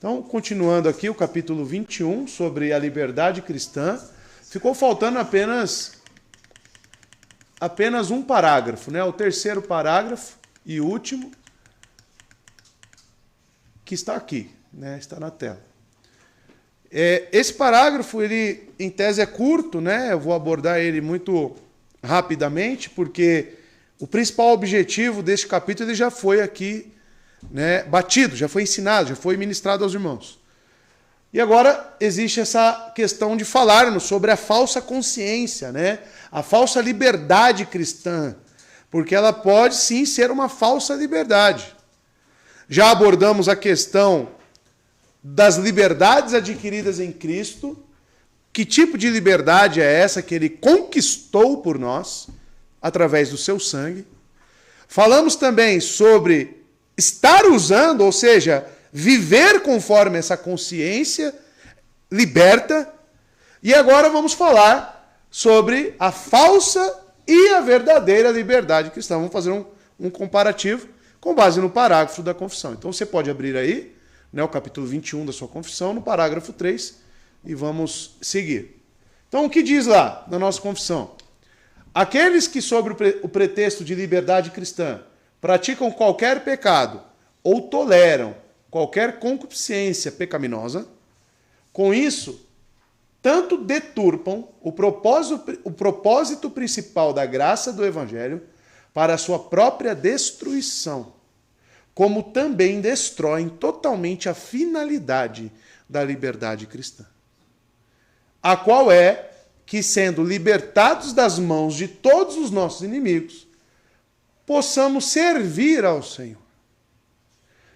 Então, continuando aqui o capítulo 21, sobre a liberdade cristã, ficou faltando apenas um parágrafo, né? O terceiro parágrafo e último, que está aqui, né? Está na tela. Esse parágrafo, ele em tese é curto, né? Eu vou abordar ele muito rapidamente, porque o principal objetivo deste capítulo ele já foi aqui, né, batido, já foi ensinado, já foi ministrado aos irmãos. E agora existe essa questão de falarmos sobre a falsa consciência, né? A falsa liberdade cristã, porque ela pode sim ser uma falsa liberdade. Já abordamos a questão das liberdades adquiridas em Cristo. Que tipo de liberdade é essa que ele conquistou por nós, através do seu sangue? Falamos também sobre estar usando, ou seja, viver conforme essa consciência liberta. E agora vamos falar sobre a falsa e a verdadeira liberdade cristã. Vamos fazer um comparativo com base no parágrafo da confissão. Então você pode abrir aí, né, o capítulo 21 da sua confissão, no parágrafo 3, e vamos seguir. Então o que diz lá na nossa confissão? Aqueles que, sobre o pretexto de liberdade cristã, praticam qualquer pecado ou toleram qualquer concupiscência pecaminosa, com isso, tanto deturpam o propósito principal da graça do Evangelho para a sua própria destruição, como também destroem totalmente a finalidade da liberdade cristã, a qual é que, sendo libertados das mãos de todos os nossos inimigos, possamos servir ao Senhor,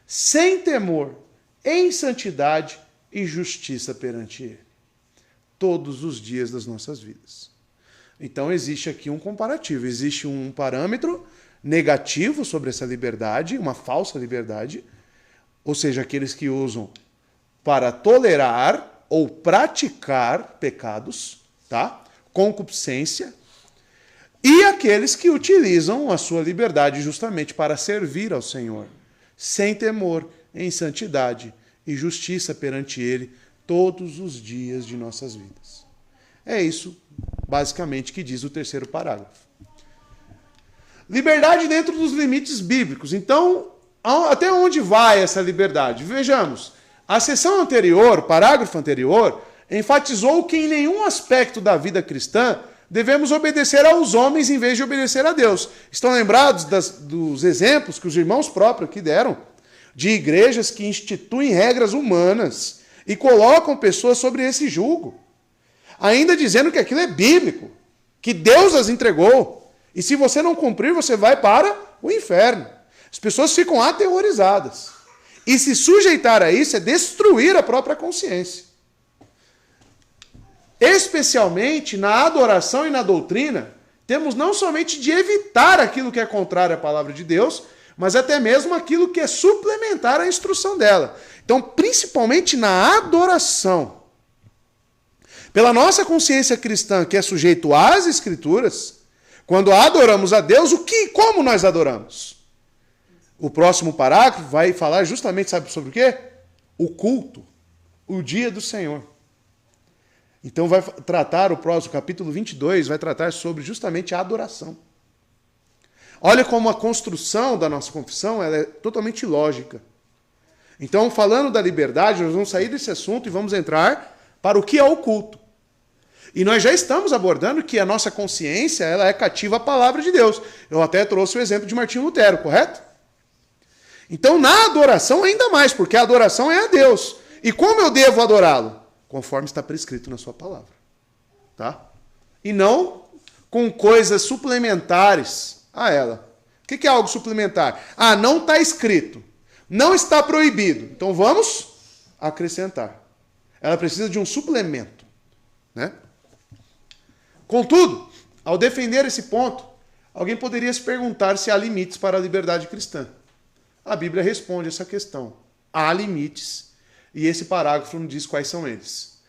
sem temor, em santidade e justiça perante Ele, todos os dias das nossas vidas. Então existe aqui um comparativo, existe um parâmetro negativo sobre essa liberdade, uma falsa liberdade, ou seja, aqueles que usam para tolerar ou praticar pecados, tá? Concupiscência, e aqueles que utilizam a sua liberdade justamente para servir ao Senhor, sem temor, em santidade e justiça perante Ele, todos os dias de nossas vidas. É isso, basicamente, que diz o terceiro parágrafo. Liberdade dentro dos limites bíblicos. Então, até onde vai essa liberdade? Vejamos, a seção anterior, parágrafo anterior, enfatizou que em nenhum aspecto da vida cristã devemos obedecer aos homens em vez de obedecer a Deus. Estão lembrados dos exemplos que os irmãos próprios aqui deram? De igrejas que instituem regras humanas e colocam pessoas sobre esse jugo, ainda dizendo que aquilo é bíblico, que Deus as entregou, e se você não cumprir, você vai para o inferno. As pessoas ficam aterrorizadas. E se sujeitar a isso é destruir a própria consciência. Especialmente na adoração e na doutrina, temos não somente de evitar aquilo que é contrário à palavra de Deus, mas até mesmo aquilo que é suplementar a instrução dela. Então, principalmente na adoração. Pela nossa consciência cristã, que é sujeito às Escrituras, quando adoramos a Deus, como nós adoramos? O próximo parágrafo vai falar justamente, sabe sobre o quê? O culto, o dia do Senhor. Então vai tratar, o próximo capítulo 22, vai tratar sobre justamente a adoração. Olha como a construção da nossa confissão ela é totalmente lógica. Então, falando da liberdade, nós vamos sair desse assunto e vamos entrar para o que é o culto. E nós já estamos abordando que a nossa consciência ela é cativa à palavra de Deus. Eu até trouxe o exemplo de Martinho Lutero, correto? Então, na adoração, ainda mais, porque a adoração é a Deus. E como eu devo adorá-lo? Conforme está prescrito na sua palavra. Tá? E não com coisas suplementares a ela. O que é algo suplementar? Não está escrito. Não está proibido. Então vamos acrescentar. Ela precisa de um suplemento. Né? Contudo, ao defender esse ponto, alguém poderia se perguntar se há limites para a liberdade cristã. A Bíblia responde essa questão. Há limites. E esse parágrafo não diz quais são eles.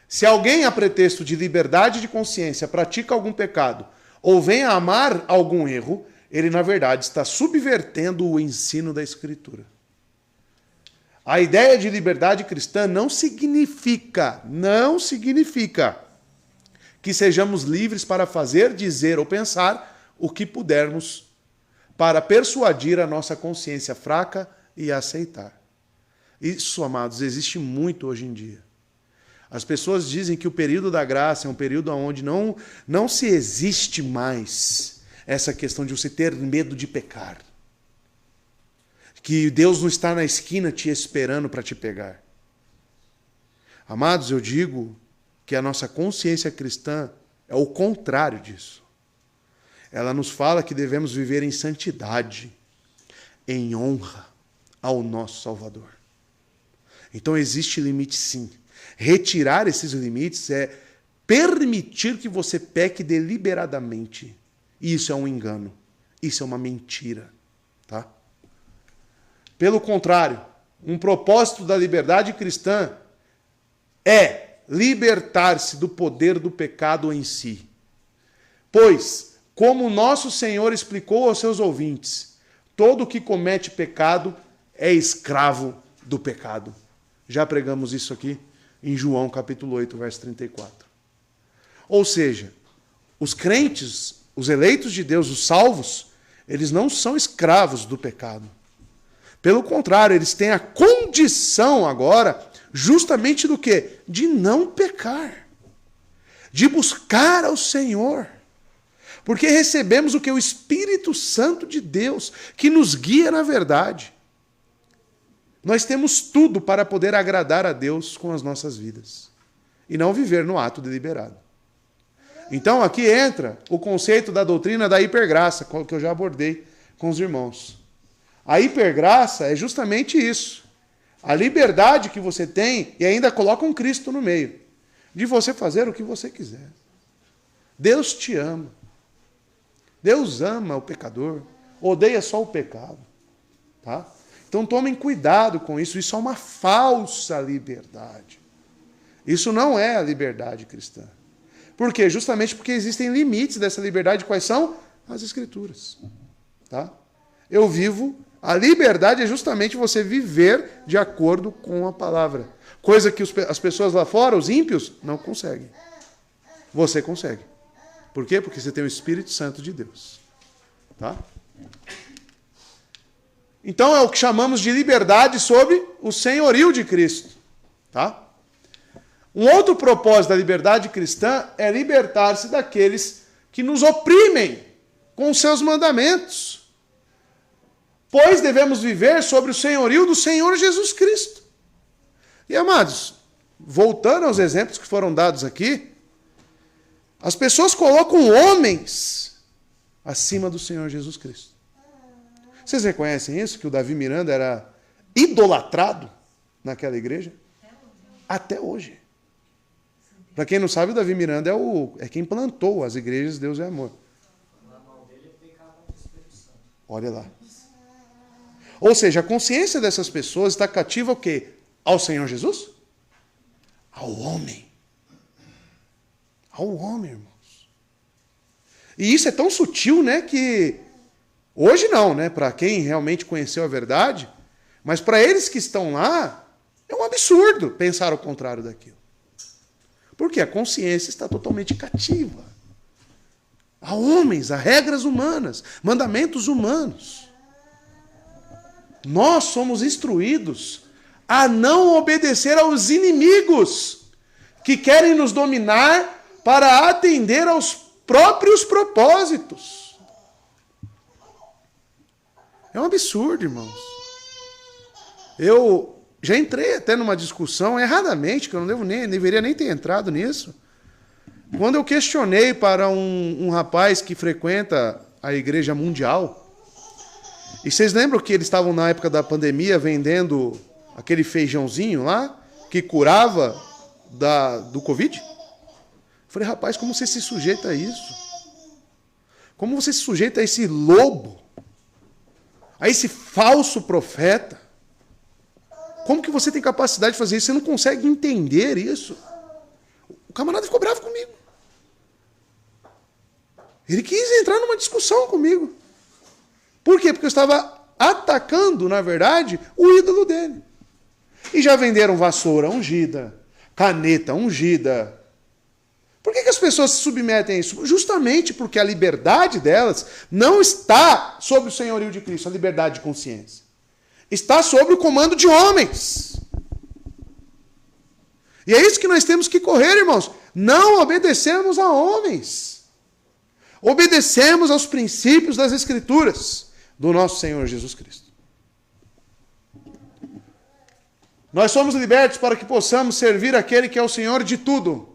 Se alguém, a pretexto de liberdade de consciência, pratica algum pecado ou vem a amar algum erro, ele, na verdade, está subvertendo o ensino da Escritura. A ideia de liberdade cristã não significa que sejamos livres para fazer, dizer ou pensar o que pudermos para persuadir a nossa consciência fraca e aceitar. Isso, amados, existe muito hoje em dia. As pessoas dizem que o período da graça é um período onde não se existe mais essa questão de você ter medo de pecar. Que Deus não está na esquina te esperando para te pegar. Amados, eu digo que a nossa consciência cristã é o contrário disso. Ela nos fala que devemos viver em santidade, em honra ao nosso Salvador. Então existe limite sim. Retirar esses limites é permitir que você peque deliberadamente. E isso é um engano. Isso é uma mentira. Tá? Pelo contrário, um propósito da liberdade cristã é libertar-se do poder do pecado em si. Pois, como nosso Senhor explicou aos seus ouvintes, todo que comete pecado é escravo do pecado. Já pregamos isso aqui em João capítulo 8, verso 34. Ou seja, os crentes, os eleitos de Deus, os salvos, eles não são escravos do pecado. Pelo contrário, eles têm a condição agora justamente do quê? De não pecar. De buscar ao Senhor. Porque recebemos o que? O Espírito Santo de Deus, que nos guia na verdade. Nós temos tudo para poder agradar a Deus com as nossas vidas. E não viver no ato deliberado. Então aqui entra o conceito da doutrina da hipergraça, que eu já abordei com os irmãos. A hipergraça é justamente isso. A liberdade que você tem, e ainda coloca um Cristo no meio, de você fazer o que você quiser. Deus te ama. Deus ama o pecador, odeia só o pecado. Tá? Então tomem cuidado com isso. Isso é uma falsa liberdade. Isso não é a liberdade cristã. Por quê? Justamente porque existem limites dessa liberdade. Quais são? As Escrituras. Tá? Eu vivo... A liberdade é justamente você viver de acordo com a palavra. Coisa que as pessoas lá fora, os ímpios, não conseguem. Você consegue. Por quê? Porque você tem o Espírito Santo de Deus. Tá? Então é o que chamamos de liberdade sob o senhorio de Cristo. Tá? Um outro propósito da liberdade cristã é libertar-se daqueles que nos oprimem com os seus mandamentos. Pois devemos viver sobre o senhorio do Senhor Jesus Cristo. E, amados, voltando aos exemplos que foram dados aqui, as pessoas colocam homens acima do Senhor Jesus Cristo. Vocês reconhecem isso? Que o Davi Miranda era idolatrado naquela igreja? Até hoje. Para quem não sabe, o Davi Miranda é quem plantou as igrejas Deus é Amor. Olha lá. Ou seja, a consciência dessas pessoas está cativa ao quê? Ao Senhor Jesus? Ao homem. Ao homem, irmãos. E isso é tão sutil, né, que hoje não, né, para quem realmente conheceu a verdade, mas para eles que estão lá, é um absurdo pensar o contrário daquilo. Porque a consciência está totalmente cativa. A homens, a regras humanas, mandamentos humanos. Nós somos instruídos a não obedecer aos inimigos que querem nos dominar para atender aos próprios propósitos. É um absurdo, irmãos. Eu já entrei até numa discussão, erradamente, que eu não deveria nem ter entrado nisso, quando eu questionei para um rapaz que frequenta a Igreja Mundial. E vocês lembram que eles estavam na época da pandemia vendendo aquele feijãozinho lá, que curava do Covid? Eu falei, rapaz, como você se sujeita a isso? Como você se sujeita a esse lobo? A esse falso profeta? Como que você tem capacidade de fazer isso? Você não consegue entender isso? O camarada ficou bravo comigo. Ele quis entrar numa discussão comigo. Por quê? Porque eu estava atacando, na verdade, o ídolo dele. E já venderam vassoura ungida, caneta ungida. Por que as pessoas se submetem a isso? Justamente porque a liberdade delas não está sob o senhorio de Cristo, a liberdade de consciência. Está sob o comando de homens. E é isso que nós temos que correr, irmãos. Não obedecemos a homens. Obedecemos aos princípios das Escrituras do nosso Senhor Jesus Cristo. Nós somos libertos para que possamos servir aquele que é o Senhor de tudo.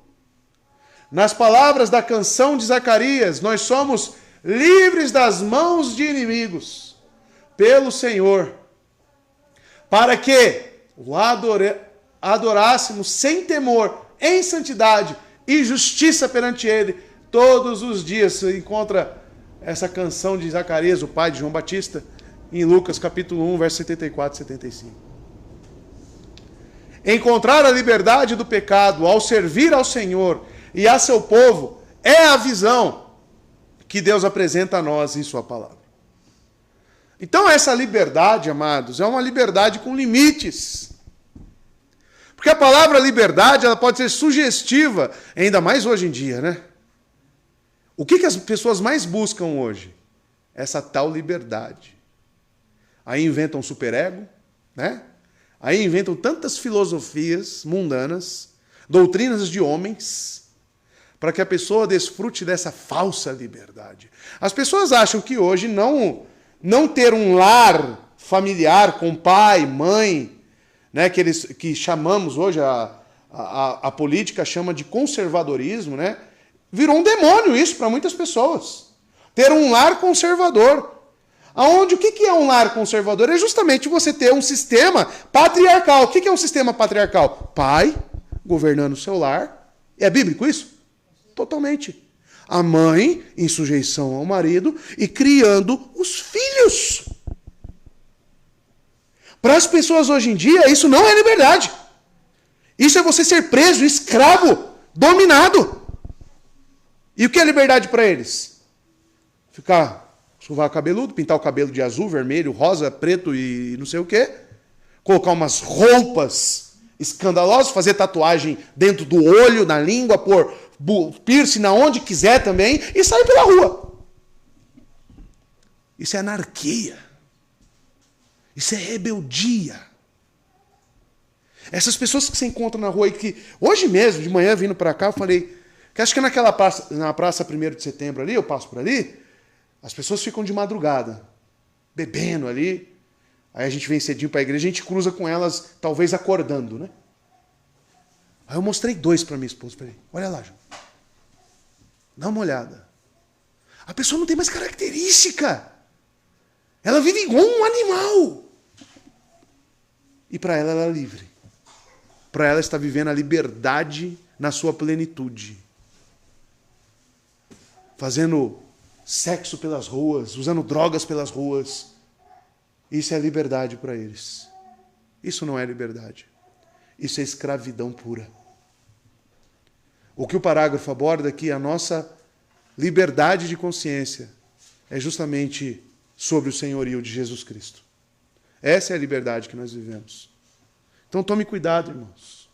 Nas palavras da canção de Zacarias, nós somos livres das mãos de inimigos pelo Senhor, para que o adorássemos sem temor, em santidade e justiça perante Ele todos os dias. Você encontra essa canção de Zacarias, o pai de João Batista, em Lucas capítulo 1, versos 74 e 75. Encontrar a liberdade do pecado ao servir ao Senhor e a seu povo é a visão que Deus apresenta a nós em sua palavra. Então essa liberdade, amados, é uma liberdade com limites. Porque a palavra liberdade, ela pode ser sugestiva, ainda mais hoje em dia, né? O que as pessoas mais buscam hoje? Essa tal liberdade. Aí inventam superego, né? Aí inventam tantas filosofias mundanas, doutrinas de homens, para que a pessoa desfrute dessa falsa liberdade. As pessoas acham que hoje não ter um lar familiar com pai, mãe, né, que chamamos hoje, a política chama de conservadorismo, né? Virou um demônio isso para muitas pessoas. Ter um lar conservador. Aonde o que é um lar conservador? É justamente você ter um sistema patriarcal. O que é um sistema patriarcal? Pai governando o seu lar. É bíblico isso? Totalmente. A mãe em sujeição ao marido e criando os filhos. Para as pessoas hoje em dia, isso não é liberdade. Isso é você ser preso, escravo, dominado. E o que é liberdade para eles? Ficar sovaco cabeludo, pintar o cabelo de azul, vermelho, rosa, preto e não sei o quê. Colocar umas roupas escandalosas, fazer tatuagem dentro do olho, na língua, pôr piercing na onde quiser também e sair pela rua. Isso é anarquia. Isso é rebeldia. Essas pessoas que você encontra na rua e que... Hoje mesmo, de manhã, vindo para cá, eu falei... Que acho que naquela praça, na praça 1º de setembro ali, eu passo por ali, as pessoas ficam de madrugada, bebendo ali. Aí a gente vem cedinho para a igreja, a gente cruza com elas, talvez acordando, né? Aí eu mostrei 2 para minha esposa. Falei, olha lá, João. Dá uma olhada. A pessoa não tem mais característica. Ela vive igual um animal. E para ela é livre. Para ela está vivendo a liberdade na sua plenitude. Fazendo sexo pelas ruas, usando drogas pelas ruas. Isso é liberdade para eles. Isso não é liberdade. Isso é escravidão pura. O que o parágrafo aborda aqui, a nossa liberdade de consciência, é justamente sobre o senhorio de Jesus Cristo. Essa é a liberdade que nós vivemos. Então tome cuidado, irmãos,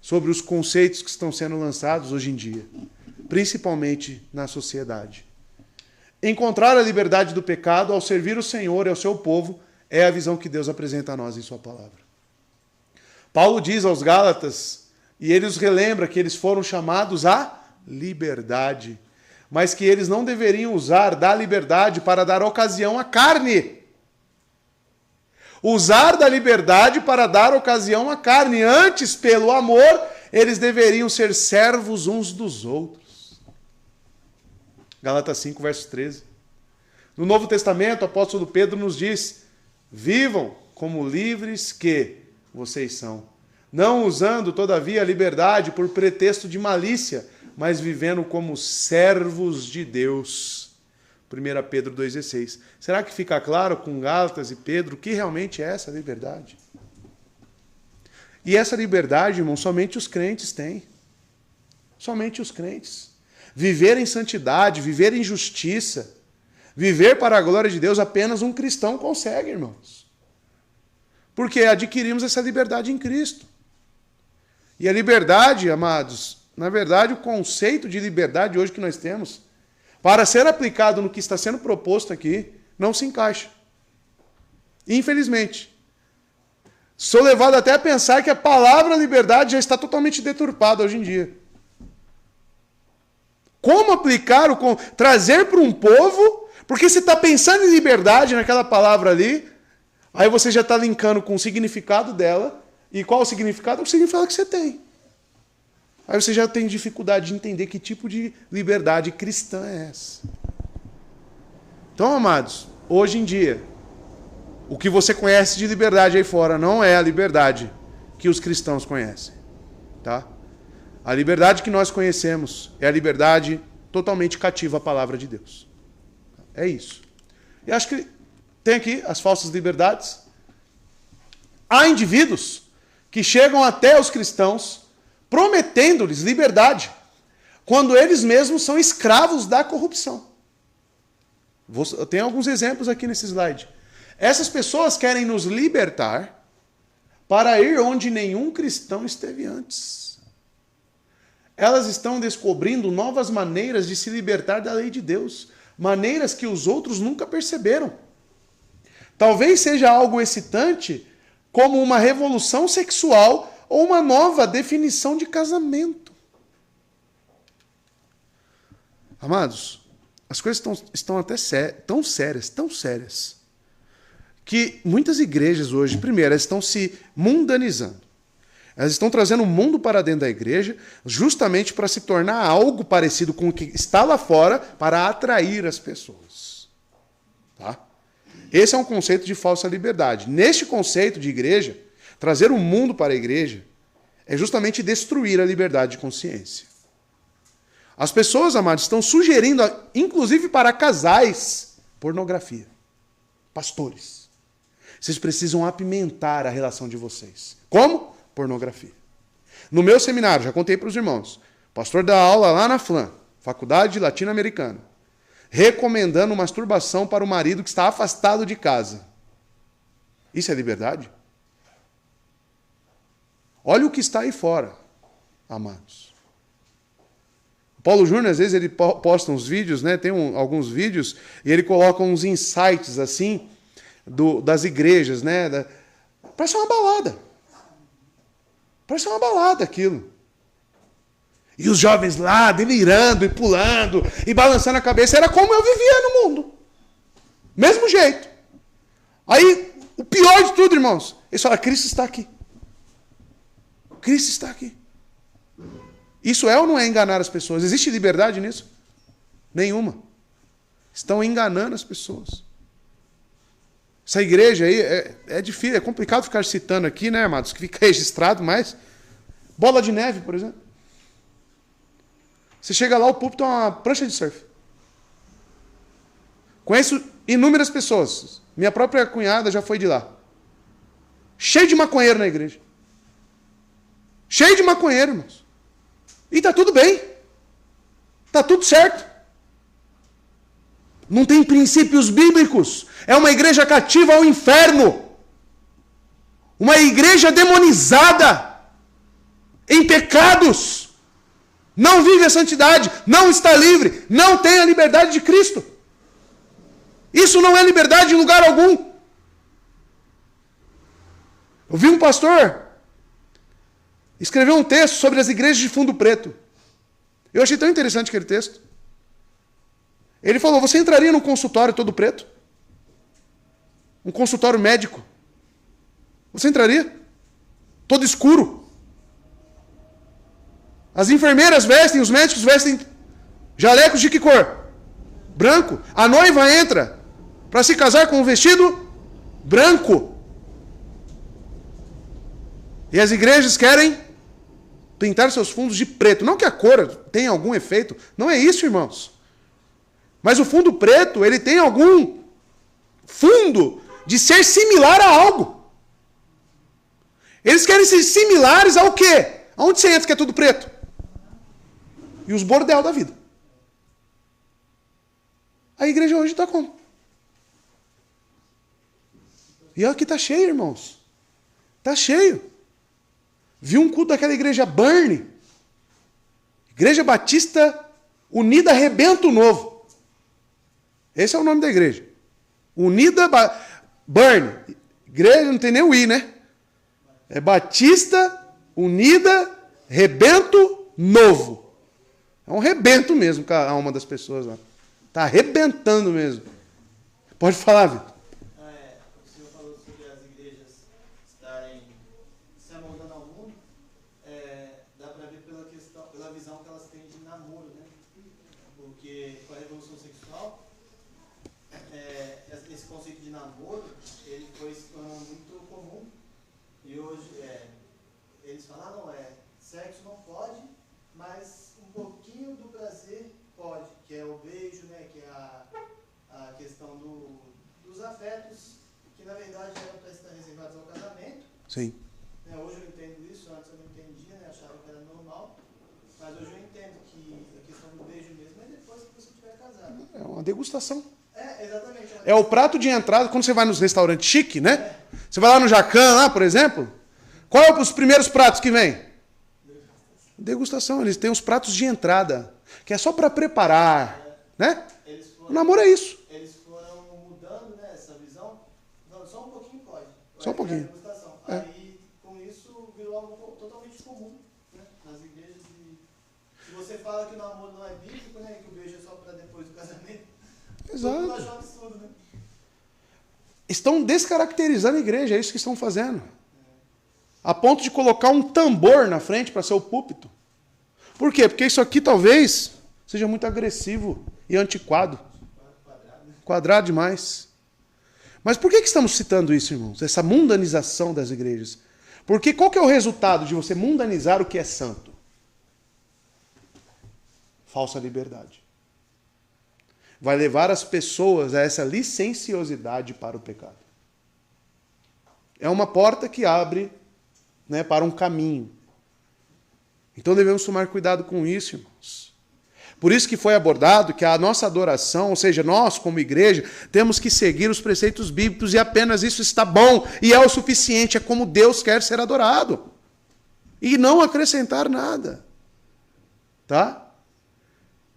sobre os conceitos que estão sendo lançados hoje em dia, principalmente na sociedade. Encontrar a liberdade do pecado ao servir o Senhor e ao seu povo é a visão que Deus apresenta a nós em sua palavra. Paulo diz aos Gálatas, e ele os relembra que eles foram chamados à liberdade, mas que eles não deveriam usar da liberdade para dar ocasião à carne. Usar da liberdade para dar ocasião à carne. Antes, pelo amor, eles deveriam ser servos uns dos outros. Gálatas 5, verso 13. No Novo Testamento, o apóstolo Pedro nos diz, vivam como livres que vocês são, não usando, todavia, a liberdade por pretexto de malícia, mas vivendo como servos de Deus. 1 Pedro 2,16. Será que fica claro com Gálatas e Pedro o que realmente é essa liberdade? E essa liberdade, irmão, somente os crentes têm. Somente os crentes. Viver em santidade, viver em justiça, viver para a glória de Deus, apenas um cristão consegue, irmãos. Porque adquirimos essa liberdade em Cristo. E a liberdade, amados, na verdade, o conceito de liberdade hoje que nós temos, para ser aplicado no que está sendo proposto aqui, não se encaixa. Infelizmente. Sou levado até a pensar que a palavra liberdade já está totalmente deturpada hoje em dia. Como aplicar, trazer para um povo, porque você está pensando em liberdade naquela palavra ali, aí você já está linkando com o significado dela, e qual o significado? O significado que você tem. Aí você já tem dificuldade de entender que tipo de liberdade cristã é essa. Então, amados, hoje em dia, o que você conhece de liberdade aí fora não é a liberdade que os cristãos conhecem. Tá? A liberdade que nós conhecemos é a liberdade totalmente cativa à palavra de Deus. É isso. E acho que tem aqui as falsas liberdades. Há indivíduos que chegam até os cristãos prometendo-lhes liberdade, quando eles mesmos são escravos da corrupção. Eu tenho alguns exemplos aqui nesse slide. Essas pessoas querem nos libertar para ir onde nenhum cristão esteve antes. Elas estão descobrindo novas maneiras de se libertar da lei de Deus, maneiras que os outros nunca perceberam. Talvez seja algo excitante, como uma revolução sexual ou uma nova definição de casamento. Amados, as coisas estão até tão sérias, que muitas igrejas hoje, primeiro, elas estão se mundanizando. Elas estão trazendo o mundo para dentro da igreja, justamente para se tornar algo parecido com o que está lá fora, para atrair as pessoas. Tá? Esse é um conceito de falsa liberdade. Neste conceito de igreja, trazer o mundo para a igreja é justamente destruir a liberdade de consciência. As pessoas, amados, estão sugerindo, inclusive para casais, pornografia. Pastores, vocês precisam apimentar a relação de vocês. Como? Pornografia. No meu seminário, já contei para os irmãos, o pastor dá aula lá na FLAM, Faculdade Latino-Americana, recomendando masturbação para o marido que está afastado de casa. Isso é liberdade? Olha o que está aí fora, amados. O Paulo Júnior, às vezes, ele posta uns vídeos, né? Tem alguns vídeos, e ele coloca uns insights, assim, das igrejas, né? Parece uma balada. Parece uma balada aquilo. E os jovens lá, delirando, e pulando, e balançando a cabeça. Era como eu vivia no mundo. Mesmo jeito. Aí, o pior de tudo, irmãos, eles falam, Cristo está aqui. Cristo está aqui. Isso é ou não é enganar as pessoas? Existe liberdade nisso? Nenhuma. Estão enganando as pessoas. Essa igreja aí é difícil, é complicado ficar citando aqui, né, amados? Que fica registrado, mas Bola de Neve, por exemplo. Você chega lá, o púlpito é uma prancha de surf. Conheço inúmeras pessoas. Minha própria cunhada já foi de lá. Cheio de maconheiro na igreja. Cheio de maconheiro, irmãos. E está tudo bem. Está tudo certo. Não tem princípios bíblicos. É uma igreja cativa ao inferno. Uma igreja demonizada. Em pecados. Não vive a santidade. Não está livre. Não tem a liberdade de Cristo. Isso não é liberdade em lugar algum. Eu vi um pastor escreveu um texto sobre as igrejas de fundo preto. Eu achei tão interessante aquele texto. Ele falou, você entraria num consultório todo preto? Um consultório médico? Você entraria? Todo escuro? As enfermeiras vestem, os médicos vestem jalecos de que cor? Branco. A noiva entra para se casar com um vestido branco. E as igrejas querem pintar seus fundos de preto. Não que a cor tenha algum efeito. Não é isso, irmãos. Mas o fundo preto, ele tem algum fundo de ser similar a algo. Eles querem ser similares ao quê? Aonde você entra que é tudo preto? E os bordel da vida. A igreja hoje está como? E aqui está cheia, irmãos. Tá cheio. Vi um culto daquela igreja Burn. Igreja Batista Unida Rebento Novo. Esse é o nome da igreja. Burn. Igreja, não tem nem o I, né? É Batista Unida Rebento Novo. É um rebento mesmo com a alma das pessoas lá. Está arrebentando mesmo. Pode falar, Vitor. O senhor falou sobre as igrejas estarem se amoldando ao mundo. Dá para ver pela visão que elas têm de namoro, né? Porque com a revolução sexual, esse conceito de namoro, ele foi se tornando muito comum. E hoje, eles falam, sexo não pode, mas um pouquinho do prazer pode, que é o beijo, né? Que é a questão dos afetos, que na verdade eram para estar reservados ao casamento. Sim. Hoje eu entendo isso, antes eu não entendia, né? Achava que era normal, mas hoje eu entendo que a questão do beijo mesmo é depois que você estiver casado. É uma degustação. Exatamente. É o prato de entrada, quando você vai nos restaurantes chique, né? Você vai lá no Jacan, lá, por exemplo. Qual é os primeiros pratos que vem? Degustação. Eles têm os pratos de entrada, que é só para preparar, né? O namoro é isso. Eles foram mudando, né, essa visão. Não, só um pouquinho pode. Só um pouquinho. Aí, com isso, virou algo totalmente comum, né, nas igrejas. E se você fala que o namoro não é bíblico, né, que o beijo é só para depois do casamento, exato. todo mundo achou um absurdo, né? Estão descaracterizando a igreja, é isso que estão fazendo. A ponto de colocar um tambor na frente para ser o púlpito. Por quê? Porque isso aqui talvez seja muito agressivo e antiquado. Quadrado demais. Mas por que estamos citando isso, irmãos? Essa mundanização das igrejas. Porque qual que é o resultado de você mundanizar o que é santo? Falsa liberdade. Vai levar as pessoas a essa licenciosidade para o pecado. É uma porta que abre, né, para um caminho. Então devemos tomar cuidado com isso, irmãos. Por isso que foi abordado que a nossa adoração, ou seja, nós como igreja, temos que seguir os preceitos bíblicos e apenas isso está bom e é o suficiente, é como Deus quer ser adorado. E não acrescentar nada. Tá?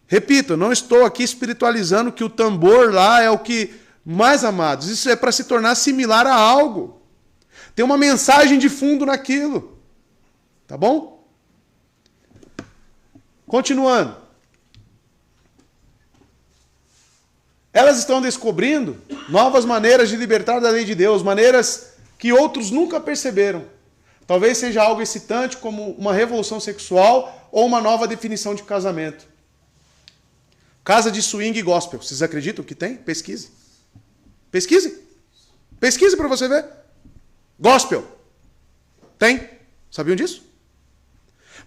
Repito, não estou aqui espiritualizando que o tambor lá é o que, mais amados, isso é para se tornar similar a algo. Tem uma mensagem de fundo naquilo. Tá bom? Continuando. Elas estão descobrindo novas maneiras de libertar da lei de Deus, maneiras que outros nunca perceberam. Talvez seja algo excitante como uma revolução sexual ou uma nova definição de casamento. Casa de swing gospel. Vocês acreditam que tem? Pesquise. Pesquise. Pesquise para você ver. Gospel. Tem. Sabiam disso?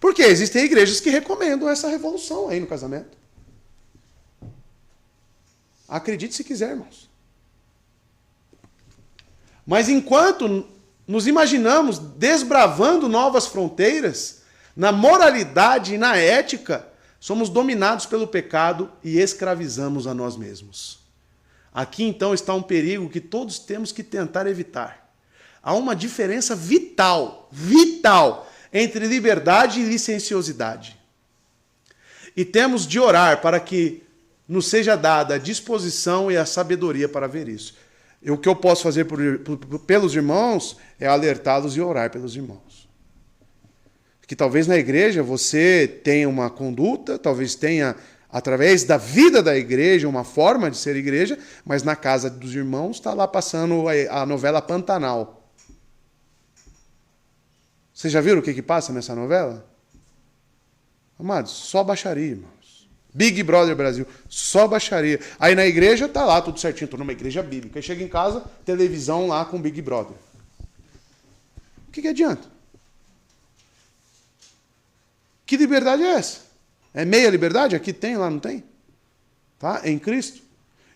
Porque existem igrejas que recomendam essa revolução aí no casamento. Acredite se quiser, irmãos. Mas enquanto nos imaginamos desbravando novas fronteiras, na moralidade e na ética, somos dominados pelo pecado e escravizamos a nós mesmos. Aqui então está um perigo que todos temos que tentar evitar. Há uma diferença vital entre liberdade e licenciosidade. E temos de orar para que nos seja dada a disposição e a sabedoria para ver isso. O que eu posso fazer pelos irmãos é alertá-los e orar pelos irmãos. Que talvez na igreja você tenha uma conduta, talvez tenha, através da vida da igreja, uma forma de ser igreja, mas na casa dos irmãos está lá passando a novela Pantanal. Vocês já viram o que passa nessa novela? Amados, só baixaria, irmãos. Big Brother Brasil, só baixaria. Aí na igreja tá lá tudo certinho, estou numa igreja bíblica. Aí chega em casa, televisão lá com Big Brother. O que adianta? Que liberdade é essa? É meia liberdade? Aqui tem, lá não tem? Tá? Em Cristo.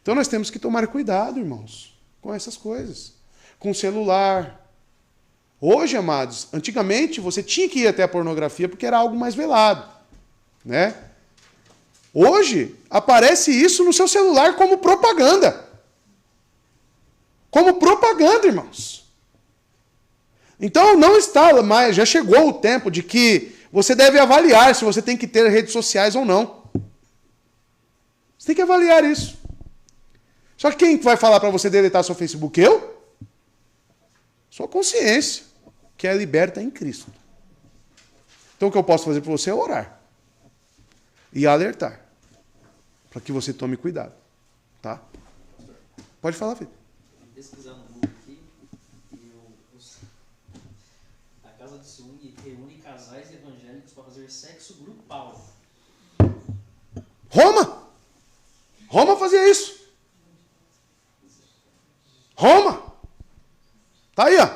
Então nós temos que tomar cuidado, irmãos, com essas coisas. Com o celular. Hoje, amados, antigamente você tinha que ir até a pornografia porque era algo mais velado, né? Hoje aparece isso no seu celular como propaganda. Como propaganda, irmãos. Então não está mais, já chegou o tempo de que você deve avaliar se você tem que ter redes sociais ou não. Você tem que avaliar isso. Só que quem vai falar para você deletar seu Facebook? Eu? Sua consciência, que é liberta em Cristo. Então o que eu posso fazer para você é orar. E alertar. Para que você tome cuidado. Tá? Pode falar, filho. Pesquisando no Google aqui, a Casa de Swing reúne casais evangélicos para fazer sexo grupal. Roma fazia isso. Roma. Tá aí, ó.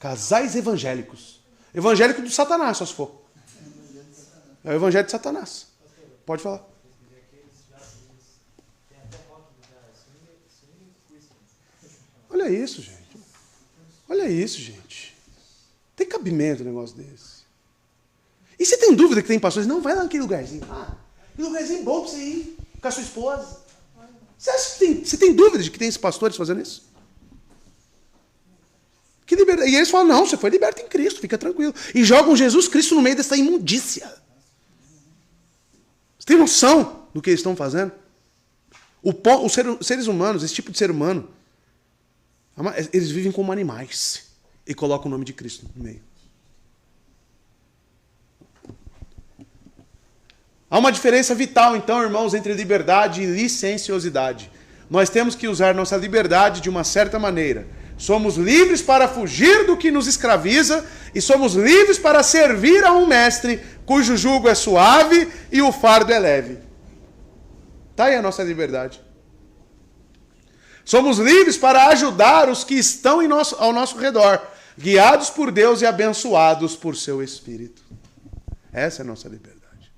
Casais evangélicos. Evangélico do Satanás, só se for. É o evangelho de Satanás. Pode falar. Olha isso, gente. Olha isso, gente. Tem cabimento um negócio desse. E você tem dúvida que tem pastores? Não, vai lá naquele lugarzinho. Que lugarzinho bom pra você ir com a sua esposa. Você acha que você tem dúvida de que tem esses pastores fazendo isso? Que liberdade. E eles falam, não, você foi liberto em Cristo, fica tranquilo. E jogam Jesus Cristo no meio dessa imundícia. Você tem noção do que eles estão fazendo? Os seres humanos, esse tipo de ser humano, eles vivem como animais e colocam o nome de Cristo no meio. Há uma diferença vital, então, irmãos, entre liberdade e licenciosidade. Nós temos que usar nossa liberdade de uma certa maneira. Somos livres para fugir do que nos escraviza e somos livres para servir a um mestre cujo jugo é suave e o fardo é leve. Está aí a nossa liberdade. Somos livres para ajudar os que estão ao nosso redor, guiados por Deus e abençoados por seu Espírito. Essa é a nossa liberdade.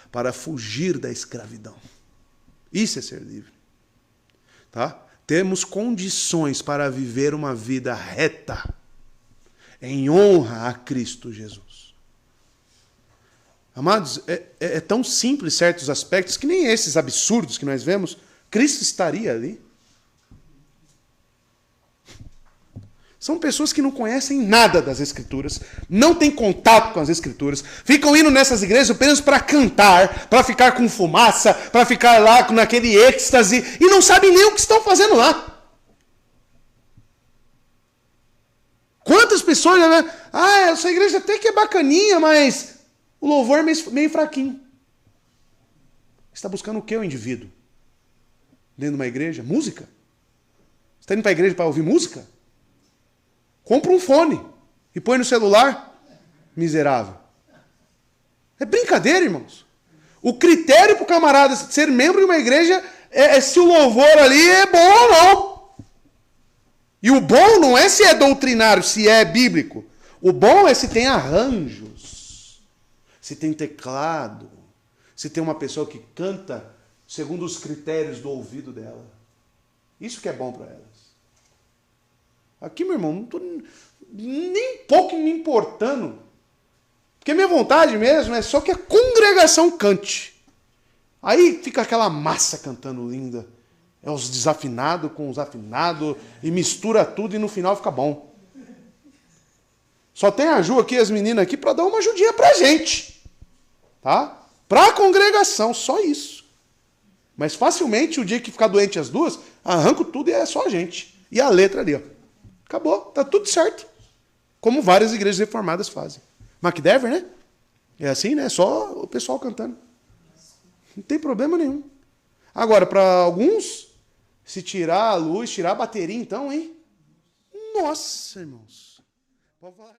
Para fugir da escravidão. Isso é ser livre. Tá? Temos condições para viver uma vida reta, em honra a Cristo Jesus. Amados, é tão simples certos aspectos que nem esses absurdos que nós vemos, Cristo estaria ali. São pessoas que não conhecem nada das Escrituras, não têm contato com as Escrituras, ficam indo nessas igrejas apenas para cantar, para ficar com fumaça, para ficar lá naquele êxtase, e não sabem nem o que estão fazendo lá. Quantas pessoas, né? Essa igreja até que é bacaninha, mas o louvor é meio fraquinho. Você está buscando o que, o indivíduo? Dentro de uma igreja? Música? Você está indo para a igreja para ouvir música? Compra um fone e põe no celular. Miserável. É brincadeira, irmãos. O critério para o camarada ser membro de uma igreja é se o louvor ali é bom ou não. E o bom não é se é doutrinário, se é bíblico. O bom é se tem arranjos, se tem teclado, se tem uma pessoa que canta segundo os critérios do ouvido dela. Isso que é bom para elas. Aqui, meu irmão, não estou nem pouco me importando. Porque minha vontade mesmo é só que a congregação cante. Aí fica aquela massa cantando linda. É os desafinados com os afinados. E mistura tudo e no final fica bom. Só tem a Ju aqui, as meninas aqui, para dar uma ajudinha pra gente. Tá? Pra congregação, só isso. Mas facilmente, o dia que ficar doente as duas, arranco tudo e é só a gente. E a letra ali, ó. Acabou, tá tudo certo. Como várias igrejas reformadas fazem. McDever, né? É assim, né? Só o pessoal cantando. Não tem problema nenhum. Agora, para alguns, se tirar a luz, tirar a bateria, então, hein? Nossa, irmãos. Pode falar.